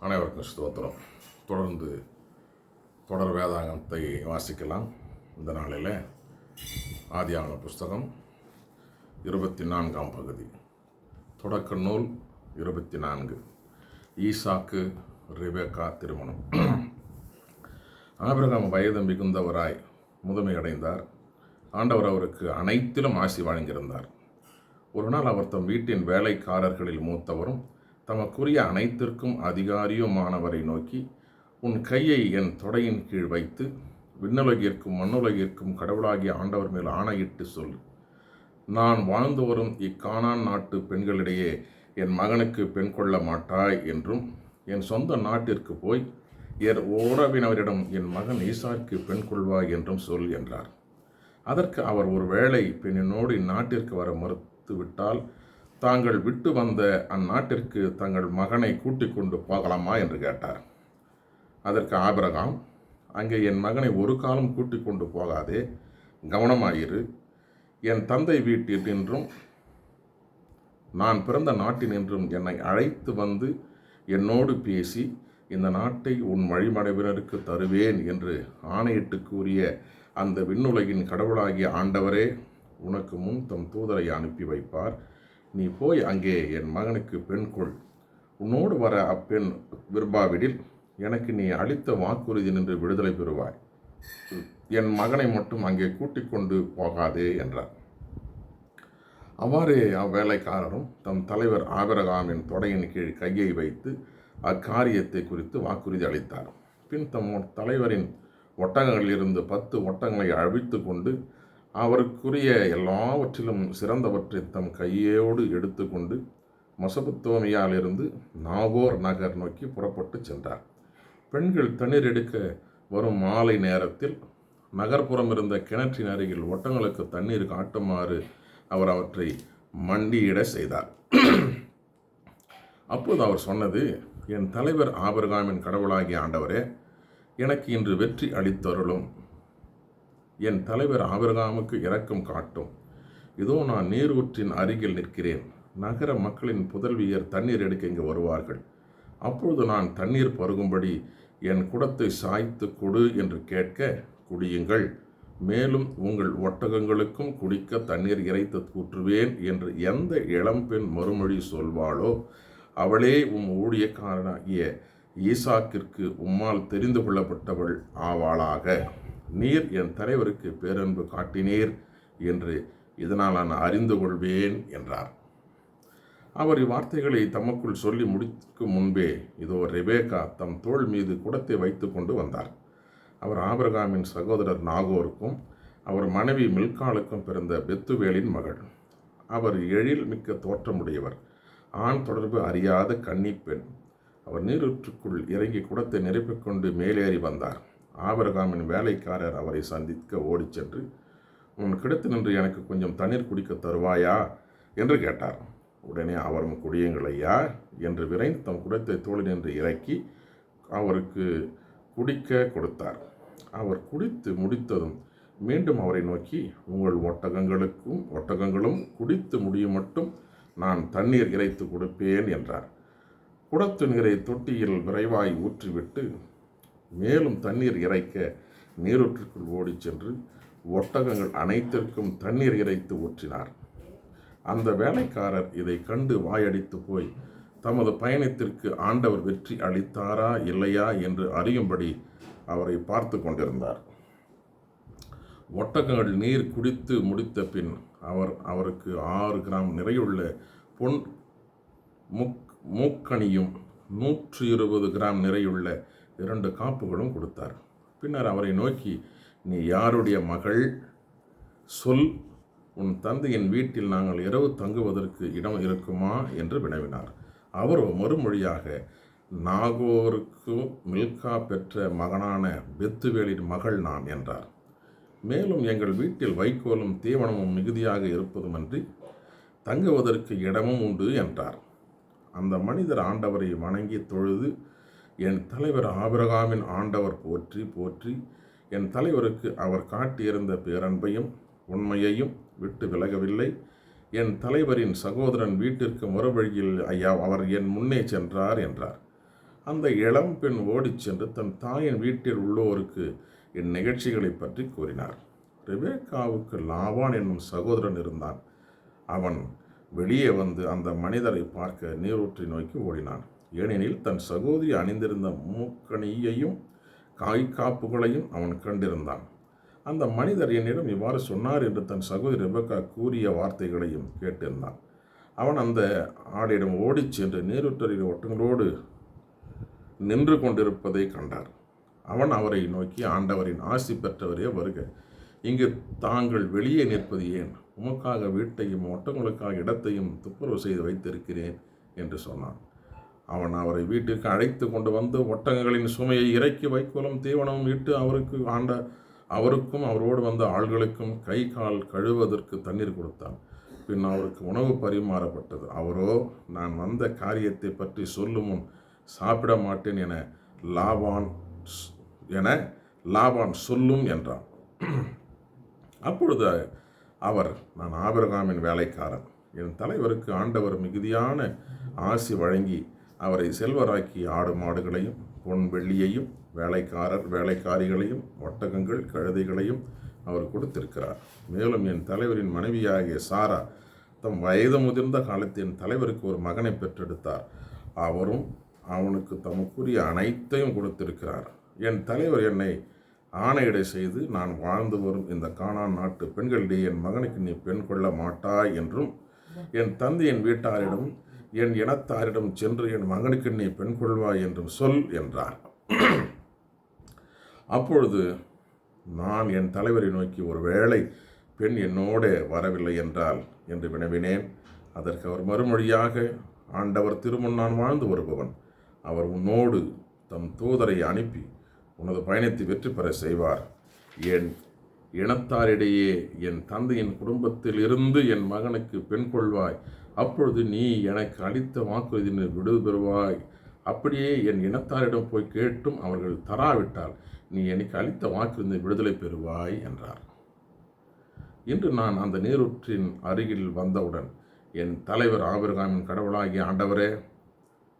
அனைவருக்கும் ஸ்தோத்திரம். தொடர்ந்து தொடர் வேதாகமத்தை வாசிக்கலாம். இந்த நாளில் ஆதியாகம புஸ்தகம் 24ஆம் பகுதி, தொடக்க நூல் 24. ஈசாக்கு ரெபெக்கா திருமணம். ஆபிரகாம் வயது மிகுந்தவராய் முதுமை அடைந்தார். ஆண்டவர் அவருக்கு அனைத்திலும் ஆசி வழங்கியிருந்தார். ஒரு நாள் அவர் தம் வீட்டின் வேலைக்காரர்களில் மூத்தவரும் தமக்குரிய அனைத்திற்கும் அதிகாரியுமானவரை நோக்கி, உன் கையை என் தொடையின் கீழ் வைத்து விண்ணுலகிற்கும் மண்ணுலகிற்கும் கடவுளாகிய ஆண்டவர் மேல் ஆணையிட்டு சொல், நான் வாழ்ந்து வரும் இக்கானான் நாட்டு பெண்களிடையே என் மகனுக்கு பெண் கொள்ள மாட்டாய் என்றும், என் சொந்த நாட்டிற்கு போய் என் உறவினரிடம் என் மகன் ஈசாக்கு பெண் கொள்வாய் என்றும் சொல் என்றார். அதற்கு அவர், ஒருவேளை பெண்ணினோடு இந்நாட்டிற்கு வர மறுத்துவிட்டால் தாங்கள் விட்டு வந்த அந்நாட்டிற்கு தங்கள் மகனை கூட்டிக் கொண்டு போகலாமா என்று கேட்டார். அதற்கு ஆபிரகாம், அங்கே என் மகனை ஒரு காலம் கூட்டிக் கொண்டு போகாதே, கவனமாயிரு. என் தந்தை வீட்டினின்றும் நான் பிறந்த நாட்டினின்றும் என்னை அழைத்து வந்து என்னோடு பேசி இந்த நாட்டை உன் வழிமரபினருக்கு தருவேன் என்று ஆணையிட்டு கூறிய அந்த விண்ணுலகின் கடவுளாகிய ஆண்டவரே உனக்கு முன் தம் தூதரை அனுப்பி வைப்பார். நீ போய் அங்கே என் மகனுக்கு பெண் கொள். உன்னோடு வர அப்பெண் விரும்பாவிடில் எனக்கு நீ அளித்த வாக்குறுதி நின்று விடுதலை பெறுவாய். என் மகனை மட்டும் அங்கே கூட்டிக் கொண்டு போகாதே என்றார். அவ்வாறே அவ்வேலைக்காரரும் தம் தலைவர் ஆபிரகாமின் தொடையின் கீழ் கையை வைத்து அக்காரியத்தை குறித்து வாக்குறுதி அளித்தார். பின் தம் தலைவரின் ஒட்டகங்களிலிருந்து 10 ஒட்டகங்களை அழித்து கொண்டு அவருக்குரிய எல்லாவற்றிலும் சிறந்தவற்றை தம் கையோடு எடுத்துக்கொண்டு மெசொப்பொத்தாமியாவிலிருந்து நாகோர் நகர் நோக்கி புறப்பட்டு சென்றார். பெண்கள் தண்ணீர் எடுக்க வரும் மாலை நேரத்தில் நகர்ப்புறம் இருந்த கிணற்றின் அருகில் ஒட்டங்களுக்கு தண்ணீர் காட்டுமாறு அவர் அவற்றை மண்டியிட செய்தார். அப்போது அவர் சொன்னது, என் தலைவர் ஆபிரகாமின் கடவுளாகிய ஆண்டவரே, எனக்கு இன்று வெற்றி அளித்தருளும். என் தலைவர் ஆபிரகாமுக்கு இரக்கம் காட்டும். இதோ நான் நீரூற்றின் அருகில் நிற்கிறேன். நகர மக்களின் புதல்வியர் தண்ணீர் எடுக்க இங்கு வருவார்கள். அப்பொழுது நான் தண்ணீர் பருகும்படி என் குடத்தை சாய்த்து கொடு என்று கேட்க, குடியுங்கள், மேலும் உங்கள் ஒட்டகங்களுக்கும் குடிக்க தண்ணீர் இறைத்து கூற்றுவேன் என்று எந்த இளம்பெண் மறுமொழி சொல்வாளோ அவளே உம் ஊழியக்காரனாகிய ஈசாக்கிற்கு உம்மால் தெரிந்து கொள்ளப்பட்டவள் ஆவாளாக. நீர் என் தலைவருக்கு பேரன்பு காட்டினீர் என்று இதனால் நான் அறிந்து கொள்வேன் என்றார். அவர் இவ்வார்த்தைகளை தமக்குள் சொல்லி முடிக்கும் முன்பே இதோ ரெபெக்கா தம் தோள் மீது குடத்தை வைத்து கொண்டு வந்தார். அவர் ஆபிரகாமின் சகோதரர் நாகோருக்கும் அவர் மனைவி மில்காலுக்கும் பிறந்த பெத்துவேலின் மகள். அவர் எழில் மிக்க தோற்றமுடையவர், ஆண் தொடர்பு அறியாத கன்னிப்பெண். அவர் நீரூற்றுக்குள் இறங்கி குடத்தை நிரப்பிக்கொண்டு மேலேறி வந்தார். ஆபிரகாமின் வேலைக்காரர் அவரை சந்திக்க ஓடிச் சென்று, உன் கிடத்து நின்று எனக்கு கொஞ்சம் தண்ணீர் குடிக்க தருவாயா என்று கேட்டார். உடனே அவரும், குடியுங்கள் ஐயா என்று விரைந்து தம் குடத்தை தோளினின்று இறக்கி அவருக்கு குடிக்க கொடுத்தார். அவர் குடித்து முடித்ததும் மீண்டும் அவரை நோக்கி, உங்கள் ஒட்டகங்களும் குடித்து முடியும் மட்டும் நான் தண்ணீர் இறைத்து கொடுப்பேன் என்றார். குடத்து நீரை தொட்டியில் விரைவாய் ஊற்றிவிட்டு மேலும் தண்ணீர் இறைக்க நீரூற்றுக்குள் ஓடிச் சென்று ஒட்டகங்கள் அனைத்திற்கும் தண்ணீர் இறைத்து ஊற்றினார். அந்த வேலைக்காரர் இதை கண்டு வாயடித்து போய் தமது பயணத்திற்கு ஆண்டவர் வெற்றி அளித்தாரா இல்லையா என்று அறியும்படி அவரை பார்த்து கொண்டிருந்தார். ஒட்டகங்கள் நீர் குடித்து முடித்த பின் அவருக்கு 6 கிராம் நிறையுள்ள பொன் மூக்கணியும் 120 கிராம் நிறையுள்ள 2 காப்புகளும் கொடுத்தார். பின்னர் அவரை நோக்கி, நீ யாருடைய மகள்? சொல், உன் தந்தையின் வீட்டில் நாங்கள் இரவு தங்குவதற்கு இடம் இருக்குமா என்று வினவினார். அவரோ மறுமொழியாக, நாகோருக்கு மில்கா பெற்ற மகனான பெத்துவேலின் மகள் நான் என்றார். மேலும் எங்கள் வீட்டில் வைக்கோலும் தீவனமும் மிகுதியாக இருப்பதுமன்றி தங்குவதற்கு இடமும் உண்டு என்றார். அந்த மனிதர் ஆண்டவரை வணங்கி தொழுது, என் தலைவர் ஆபிரகாமின் ஆண்டவர் போற்றி போற்றி, என் தலைவருக்கு அவர் காட்டியிருந்த பேரன்பையும் உண்மையையும் விட்டு விலகவில்லை. என் தலைவரின் சகோதரன் வீட்டிற்கு மறுவழியில் ஐயா அவர் என் முன்னே சென்றார் என்றார். அந்த இளம் பெண் ஓடிச் சென்று தன் தாயின் வீட்டில் உள்ளோருக்கு இந்நிகழ்ச்சிகளை பற்றி கூறினார். ரெபேக்காவுக்கு லாபான் என்னும் சகோதரன் இருந்தான். அவன் வெளியே வந்து அந்த மனிதரை பார்க்க நீரூற்றை நோக்கி ஓடினான். ஏனெனில் தன் சகோதரி அணிந்திருந்த மூக்கணியையும் காய்காப்புகளையும் அவன் கண்டிருந்தான். அந்த மனிதர் என்னிடம் இவ்வாறு சொன்னார் என்று தன் சகோதரி ரெபேக்கா கூறிய வார்த்தைகளையும் கேட்டிருந்தான். அவன் அந்த ஆடிடம் ஓடிச் சென்று நீரூற்றறிய ஒட்டங்களோடு நின்று கொண்டிருப்பதை கண்டார். அவன் அவரை நோக்கி, ஆண்டவரின் ஆசி பெற்றவரே வருக, இங்கு தாங்கள் வெளியே நிற்பது ஏன்? உமக்காக வீட்டையும் ஒட்டங்களுக்காக இடத்தையும் துப்புரவு செய்து வைத்திருக்கிறேன் என்று சொன்னான். அவன் அவரை வீட்டிற்கு அழைத்து கொண்டு வந்து ஒட்டகங்களின் சுமையை இறக்கி வைக்கோலும் தீவனமும் இட்டு அவருக்கும் அவரோடு வந்த ஆள்களுக்கும் கை கால் கழுவதற்கு தண்ணீர் கொடுத்தான். பின் அவருக்கு உணவு பரிமாறப்பட்டது. அவரோ, நான் வந்த காரியத்தை பற்றி சொல்லும் முன் சாப்பிட மாட்டேன் என லாபான் சொல்லும் என்றான். அப்பொழுது அவர், நான் ஆபிரகாமின் வேலைக்காரன், என் தலைவருக்கு ஆண்டவர் மிகுதியான ஆசி வழங்கி அவரை செல்வராக்கி ஆடு மாடுகளையும் பொன் வெள்ளியையும் வேலைக்காரிகளையும் ஒட்டகங்கள் கழுதைகளையும் அவர் கொடுத்திருக்கிறார். மேலும் என் தலைவரின் மனைவியாகிய சாரா தம் வயது முதிர்ந்த காலத்தில் என் தலைவருக்கு ஒரு மகனை பெற்றெடுத்தார். அவரும் அவனுக்கு தமக்குரிய அனைத்தையும் கொடுத்திருக்கிறார். என் தலைவர் என்னை ஆணையிடை செய்து, நான் வாழ்ந்து வரும் இந்த கானான் நாட்டு பெண்களிடையே என் மகனுக்கு நீ பெண் கொள்ள மாட்டாய் என்றும், என் தந்தையின் வீட்டாரிடம் என் இனத்தாரிடம் சென்று என் மகனுக்கு நீ பெண் கொள்வாய் என்றும் சொல் என்றார். அப்பொழுது நான் என் தலைவரை நோக்கி, ஒருவேளை பெண் என்னோடு வரவில்லை என்றால் என்று வினவினேன். அதற்கு அவர் மறுமொழியாக, ஆண்டவர் திருமுன் நான் வாழ்ந்து வருபவன், அவர் உன்னோடு தம் தூதரை அனுப்பி உனது பயணத்தை வெற்றி பெற செய்வார். என் இனத்தாரிடையே என் தந்தையின் குடும்பத்தில் இருந்து என் மகனுக்கு பெண் கொள்வாய். அப்பொழுது நீ எனக்கு அளித்த வாக்குறுதியினை விடுதலை பெறுவாய். அப்படியே என் இனத்தாரிடம் போய் கேட்டும் அவர்கள் தராவிட்டால் நீ எனக்கு அளித்த வாக்குறுதியை விடுதலை பெறுவாய் என்றார். இன்று நான் அந்த நீரூற்றின் அருகில் வந்தவுடன் என் தலைவர் ஆபிரகாமின் கடவுளாகிய ஆண்டவரே,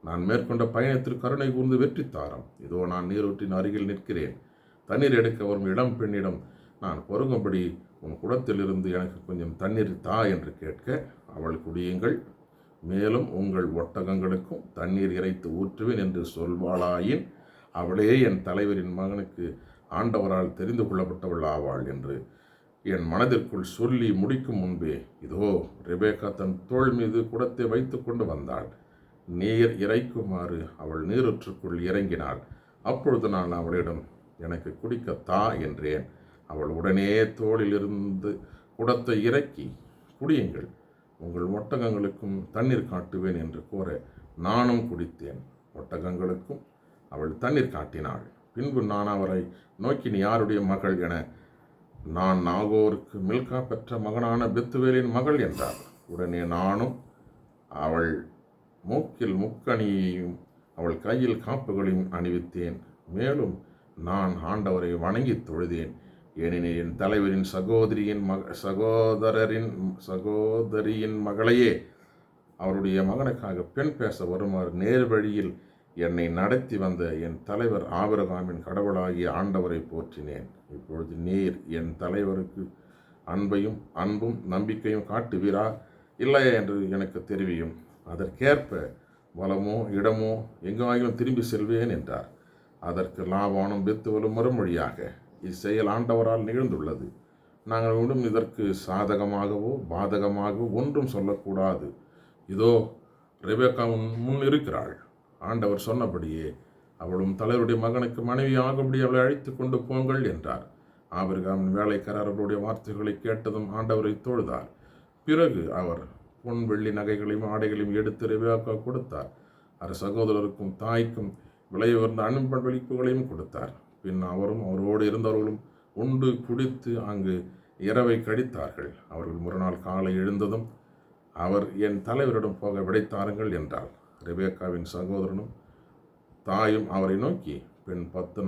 நான் மேற்கொண்ட பயணத்திற்கு கருணை கூர்ந்து வெற்றி தாரம். இதோ நான் நீரூற்றின் அருகில் நிற்கிறேன். தண்ணீர் எடுக்க வரும் இளம் பெண்ணிடம் நான் பொருங்கும்படி உன் குடத்திலிருந்து எனக்கு கொஞ்சம் தண்ணீர் தா என்று கேட்க, அவள் குடியுங்கள், மேலும் உங்கள் ஒட்டகங்களுக்கும் தண்ணீர் இறைத்து ஊற்றுவேன் என்று சொல்வாளாயின் அவளே என் தலைவரின் மகனுக்கு ஆண்டவரால் தெரிந்து கொள்ளப்பட்டவள் ஆவாள் என்று என் மனதிற்குள் சொல்லி முடிக்கும் முன்பே இதோ ரெபேக்கா தன் தோள் மீது குடத்தை வைத்து கொண்டு வந்தாள். நீர் இறைக்குமாறு அவள் நீரூற்றுக்குள் இறங்கினாள். அப்பொழுது நான் அவளிடம், எனக்கு குடிக்கத்தா என்றேன். அவள் உடனே தோளிலிருந்து குடத்தை இறக்கி, குடியுங்கள், உங்கள் ஒட்டகங்களுக்கும் தண்ணீர் காட்டுவேன் என்று கூற நானும் குடித்தேன். ஒட்டகங்களுக்கும் அவள் தண்ணீர் காட்டினாள். பின்பு நான் அவரை நோக்கி, நீ யாருடைய மகள் என, நான் நாகோருக்கு மில்கா பெற்ற மகனான பெத்துவேலின் மகள் என்றார். உடனே நானும் அவள் மூக்கில் முக்கணியையும் அவள் கையில் காப்புகளையும் அணிவித்தேன். மேலும் நான் ஆண்டவரை வணங்கி தொழுதேன். ஏனெனில் என் தலைவரின் சகோதரியின் மகளையே அவருடைய மகனுக்காக பெண் பேச வருமாறு நேர் வழியில் என்னை நடத்தி வந்த என் தலைவர் ஆபிரகாமின் கடவுளாகிய ஆண்டவரை போற்றினேன். இப்பொழுது நீர் என் தலைவருக்கு அன்பும் நம்பிக்கையும் காட்டுவீரா இல்லையா என்று எனக்கு தெரிவியும். அதற்கேற்ப வளமோ இடமோ எங்காயிலும் திரும்பி செல்வேன் என்றார். அதற்கு லாபானும் பெத்துவேலும் மறுமொழியாக, இச்செயல் ஆண்டவரால் நிகழ்ந்துள்ளது. நாங்கள் மீண்டும் இதற்கு சாதகமாகவோ பாதகமாகவோ ஒன்றும் சொல்லக்கூடாது. இதோ ரெபேக்கா முன் இருக்கிறாள். ஆண்டவர் சொன்னபடியே அவளும் தலைவருடைய மகனுக்கு மனைவி ஆகும்படி அவளை அழைத்து கொண்டு போங்கள் என்றார். ஆபிரகாமின் வேலைக்காரர்களுடைய வார்த்தைகளை கேட்டதும் ஆண்டவரை தொழுதார். பிறகு அவர் பொன் வெள்ளி நகைகளையும் ஆடைகளையும் எடுத்து ரெபேக்கா கொடுத்தார். அவர் சகோதரருக்கும் தாய்க்கும் விலையுயர்ந்த அன்பளிப்புகளையும் கொடுத்தார். பின் அவரும் அவரோடு இருந்தவர்களும் உண்டு குடித்து அங்கு இரவை கழித்தார்கள். அவர்கள் மறுநாள் காலை எழுந்ததும் அவர், என் தலைவரிடம் போக விடைத்தாருங்கள் என்றார். ரெபேக்காவின் சகோதரனும் தாயும் அவரை நோக்கி, பின் 10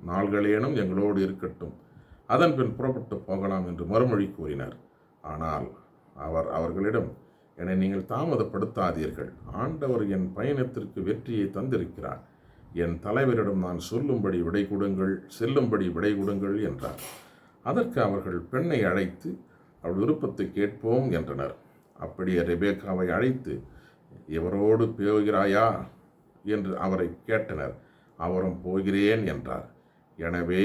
நாள்களேனும் எங்களோடு இருக்கட்டும், அதன் பின் புறப்பட்டு போகலாம் என்று மறுமொழி கூறினார். ஆனால் அவர் அவர்களிடம், என்னை நீங்கள் தாமதப்படுத்தாதீர்கள். ஆண்டவர் என் பயணத்திற்கு வெற்றியை தந்திருக்கிறார். என் தலைவரிடம் நான் சொல்லும்படி விடை கொடுங்கள், செல்லும்படி விடை கொடுங்கள் என்றார். அதற்கு அவர்கள் பெண்ணை அழைத்து அவள் விருப்பத்தை கேட்போம் என்றனர். அப்படியே ரெபேக்காவை அழைத்து, இவரோடு போகிறாயா என்று அவரை கேட்டனர். அவரும் போகிறேன் என்றார். எனவே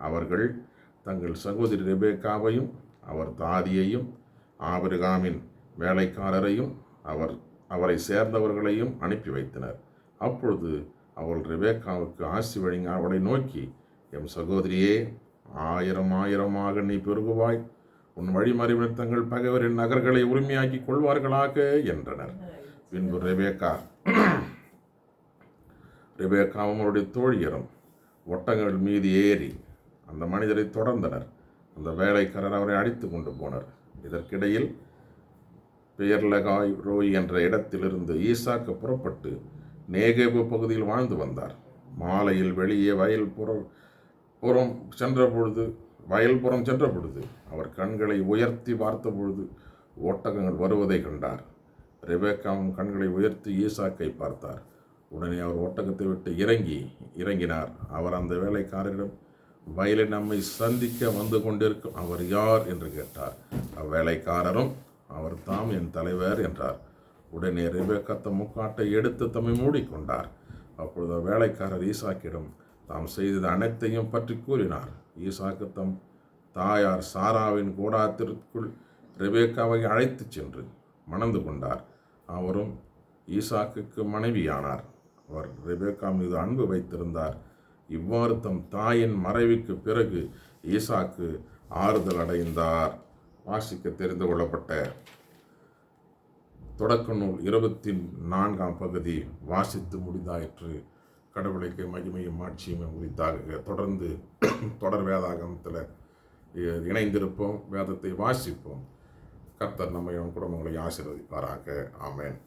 அவர்கள் தங்கள் சகோதரி ரெபேக்காவையும் அவர் தாதியையும் ஆபிரகாமின் வேலைக்காரரையும் அவரை சேர்ந்தவர்களையும் அனுப்பி வைத்தனர். அப்பொழுது அவள் ரெபேக்காவுக்கு ஆசி வழங்கி அவளை நோக்கி, எம் சகோதரியே, 1000 நீ பெருகுவாய். உன் வழிமறைவினர் தங்கள் பகைவரின் நகர்களை உரிமையாக்கி கொள்வார்களாக என்றனர். பின்பு ரெபேக்காவும் அவருடைய தோழியரும் ஒட்டங்கள் மீது ஏறி அந்த மனிதரை தொடர்ந்தனர். அந்த வேலைக்காரர் அவரை அடித்து கொண்டு போனர். இதற்கிடையில் பெயர்லகாய் ரோய் என்ற இடத்திலிருந்து ஈசாக்கு புறப்பட்டு நேகேபு பகுதியில் வாழ்ந்து வந்தார். மாலையில் வெளியே வயல்புறம் சென்ற பொழுது அவர் கண்களை உயர்த்தி பார்த்தபொழுது ஒட்டகங்கள் வருவதை கண்டார். ரெபேக்காவும் கண்களை உயர்த்தி ஈசாக்கை பார்த்தார். உடனே அவர் ஒட்டகத்தை விட்டு இறங்கினார். அவர் அந்த வேலைக்காரரிடம், வயலில் நம்மை சந்திக்க வந்து கொண்டிருக்கும் அவர் யார் என்று கேட்டார். அவ்வேலைக்காரரும், அவர் தாம் என் தலைவர் என்றார். உடனே ரெபேக்கா தம் முக்காட்டை எடுத்து தம்மை மூடிக்கொண்டார். அப்பொழுது வேலைக்காரர் ஈசாக்கிடம் தாம் செய்தது அனைத்தையும் பற்றி கூறினார். ஈசாக்கு தம் தாயார் சாராவின் கூடாரத்திற்குள் ரெபேக்காவை அழைத்து சென்று மணந்து கொண்டார். அவரும் ஈசாக்குக்கு மனைவியானார். அவர் ரெபேக்கா மீது அன்பு வைத்திருந்தார். இவ்வாறு தம் தாயின் மறைவுக்கு பிறகு ஈசாக்கு ஆறுதல் அடைந்தார். வாசிக்க தெரிந்து கொள்ளப்பட்ட தொடக்க நூல் 24ஆம் பகுதி வாசித்து முடிந்தாயிற்று. கடவுளுக்கு மகிமையும் ஆட்சியும் உரித்தாக. தொடர்ந்து தொடர் வேதாகமத்தில் இணைந்திருப்போம், வேதத்தை வாசிப்போம். கர்த்தர் நம்மையும் குடும்பங்களை ஆசீர்வதிப்பாராக. ஆமென்.